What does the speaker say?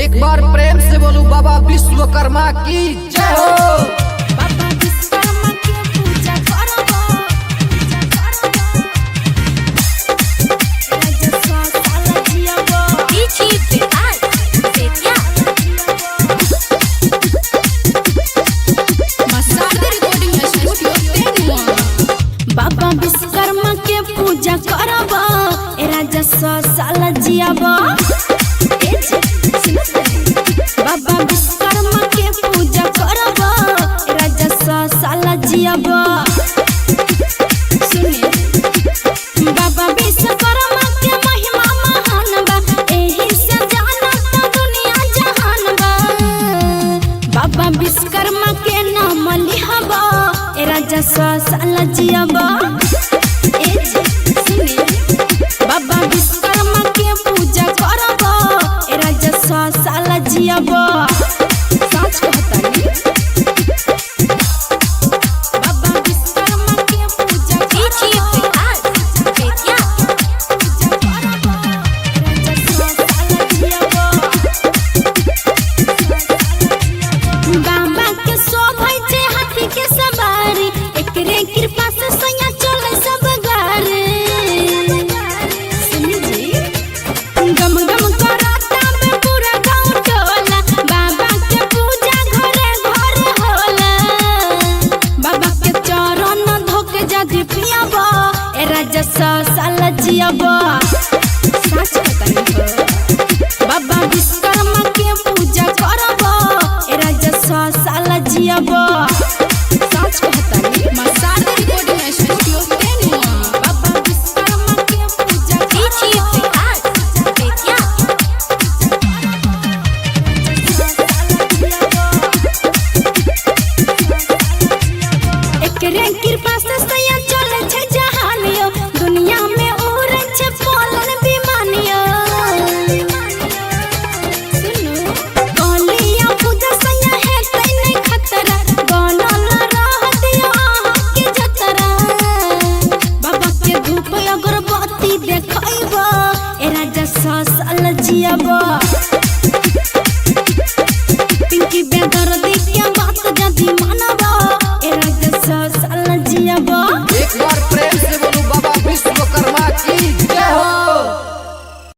एक बार प्रेम से बोलू बाबा विश्वकर्मा की जय हो। बाबा विश्वकर्मा के पूजा करबो राजस्व साल जियबो पीछी बेकार बेटिया मसाला रिकॉर्डिंग स्टूडियो तेनुआ। बाबा विश्वकर्मा के पूजा करबो राजस्व साल जियबो। बाबा विश्वकर्मा के पूजा करबो राजस्व साल जियबो। सुनिए बाबा विश्वकर्मा के महिमा महान बा एही से जानत दुनिया जहान बा। बाबा विश्वकर्मा के नाम लिहबो राजस्व साल जियबो। सुनिए बाबा विश्वकर्मा के पूजा करबो राजस्व साल जियबो। सच